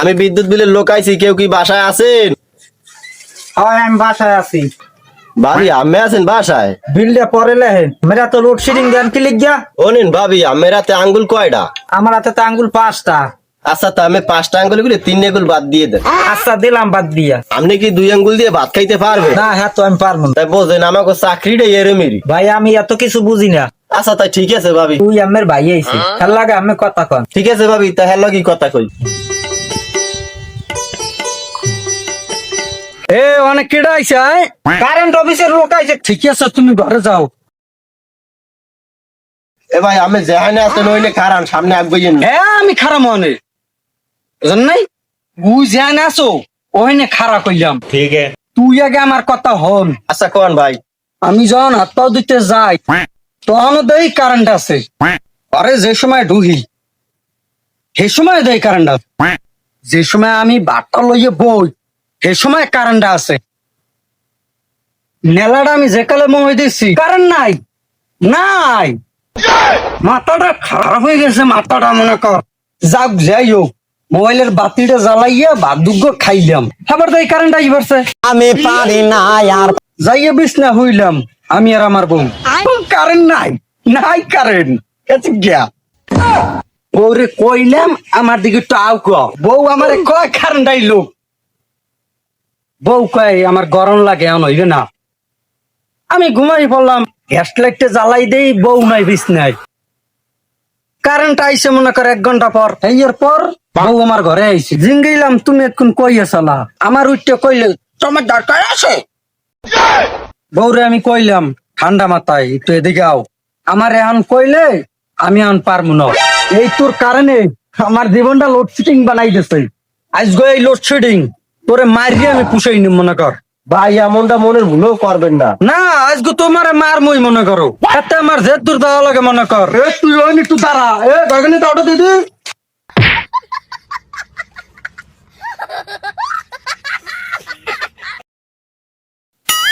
আমি বিদ্যুৎ বিলের লোক আইছি, কেউ কি বাসায় আছেন? হয় আমি বাসায় আছি। ভাবি আমি আছেন বাসায়? বিলটা পরে লেহেন, মেরা তো লোডশেডিং দেন কি লিখিয়া। ও নিন ভাবি, আমার হাতে আঙ্গুল কয়টা? আমার হাতে তো আঙ্গুল 5টা। আচ্ছা, তা আমি 5টা আঙ্গুল গুলি 3 আঙ্গুল বাদ দিয়ে দেন। আচ্ছা দিলাম বাদ দিয়া। আপনি কি 2 আঙ্গুল দিয়ে ভাত খাইতে পারবেন? না হ্যাঁ তো আমি পারবো না। তাই বোঝেন আমাকে চাকরিটা এরমেরই। ভাই আমি এত কিছু বুঝি না। আচ্ছা তাই ঠিক আছে ভাবি। তুই আমার ভাই আইছি, খেল লাগে আমি কথা কন। ঠিক আছে ভাবি, তা হ্যালো কি কথা কই। এ অনেক কেডা আইছে? কারেন্ট অফিসের লোক আইছে। ঠিক আছে তুমি ঘরে যাও। এ ভাই আমি যেখানে আছেন ওইনে কারণ সামনে আগবেন। হ্যাঁ আমি খারাপ মনে বুঝেন নাই, তুই যেন আছো ওইনে খারাপ কইলাম। ঠিক আছে। তুই আগে আমার কথা হন। আচ্ছা কোন ভাই। আমি যখন হাত পাও দিতে যাই তখন দেই কারেন্ট আছে, আরে যে সময় ঢুকি সে সময় দেই কারেন্ট আছে, যে সময় আমি বাট্টা লইয়ে বই সে সময় কারেন্ট আছে। নেলাটা আমি যে কালে মই দিচ্ছি কারেন্ট নাই নাই, মাথাটা খারাপ হয়ে গেছে, মাথাটা মনে কর। যাক যাই হোক, মোবাইলের বাতিটা জ্বালাইয়া ভাত দুগ্গ খাইলাম, আবার দেই কারেন্ট আই পড়ছে। আমি পারি না আর যাইয়া বিছনা হইলাম আমি আর আমার বউ, কারেন্ট নাই নাই কারেন্ট এত গিয়া। বউরে কইলাম আমার দিকে একটু আউ ক, বউ আমারে কয় কারেন্ট আইলো। বউ কয় আমার গরম লাগে এমন হইবে না। আমি ঘুমাই পড়লাম, গ্যাস লাইটটা জ্বালাই দেই, বউ নাই বিছনায়। কারেন্ট আইসে মনে কর 1 ঘন্টা পর, এর পর বউ আমার ঘরে আইছে। জিঙ্গাইলাম তুমি এখন কই আছালা, আমার উঠতে কইলে তোমার দরকার আছে। বউরে আমি কইলাম ঠান্ডা মাথায় একটু এদিকে আও, আমার এখন কইলে আমি এখন পারবো না। এই তোর কারণে আমার জীবনটা লোডশেডিং বানাই দিছে। আজকে এই লোডশেডিং তোরে মারিয়ে আমি পুষাই নি মনে কর। ভাই এমনটা মনের ভুলও করবেন না। না আজকে তোমার মার মই মনে করো, এতে আমার যে দূর দেওয়া লাগে মনে কর। এ তুই ওই একটু দাঁড়া, এ গগনে দাওটা দিদি।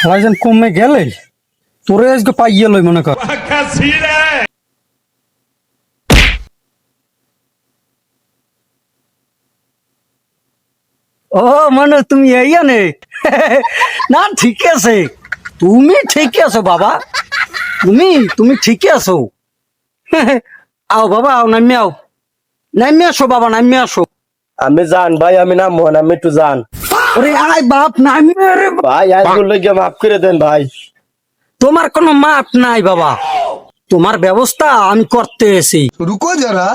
ভাইজান কমে গেলে তোরে আজকে পাইয়ে লই মনে কর। ও মানে তুমি এই নে না ঠিক আছে, তুমি ঠিক আছো বাবা, তুমি ঠিক আছো। আও বাবা আও, নামি আও, নামি আসো বাবা, নামি আসো। আমি জান ভাই, আমি না মোহন, আমি একটু জান। ওরে আয় বাপ, নামি রে। ভাই আজগুলো লেগে মাফ করে দেন ভাই। তোমার কোনো মাপ নাই বাবা, তোমার ব্যবস্থা আমি করতে এসি। রুকো যারা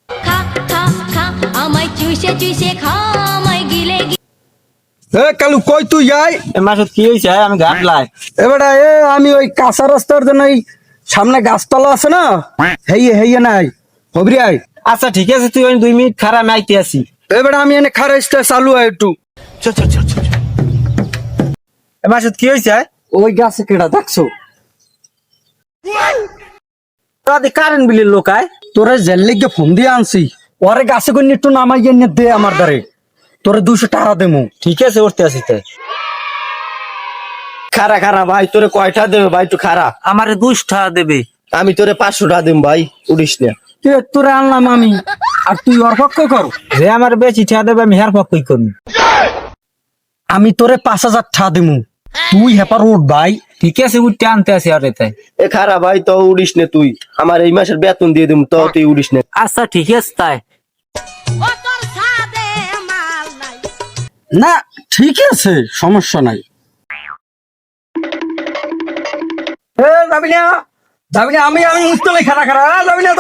খা খা খা আমায় চুষে চুষে খা আমায় গিলে এ কালু কই তুই যাই? মাসুদ কি হয়েছে? আমি ঘাটলাই। এবারে আমি ওই কাঁচা রাস্তার জন্য এই সামনে গাছতলা আছে না, হেইয়ে হেইয়ে নাই হবরি আয়। আচ্ছা ঠিক আছে, তুই 2 মিনিট খারাপ, আমি আইতে আসি। এবারে আমি এনে খারাইতে চালু হয় একটু। মাসুদ কি হয়েছে? ওই গাছে কেডা দেখছো? কারেন্ট বিলের লোক আয়। তোরে জেল লেগে ফোন দিয়ে আনছি, ওরে গাছে করে একটু নামাইয়ে এনে দে আমার দ্বারে, তোরে 200 টাকা দেবো। ঠিক আছে, উঠতে আসি তাই। খারা খারা ভাই, তোরে কয়টা দেবে ভাই? একটু খারা। আমারে 200 টাকা দেবে। আমি তোরে 500 টাকা দেব ভাই, উড়িস না। তোরে আনলাম আমি, আর তুই ওর পক্ষ কর। যে আমার বেশি টাকা দেবে আমি হের পক্ষই করবো। আমি তোরে 5000 টাকা দেবো, তুই হেপার উঠ ভাই। ঠিক আছে, উঠতে আনতে আসি। আর তাই এ খারা ভাই, তো উড়িস না তুই, আমার এই মাসের বেতন দিয়ে দেব, তো তুই উড়িস না। আচ্ছা ঠিক আছে তাই ও তোর সাদে মাল নাই। না, ঠিক আছে সমস্যা নাই। যাবি না, যাবি না, আমি মুস্তলে খারা খারা যাবি না।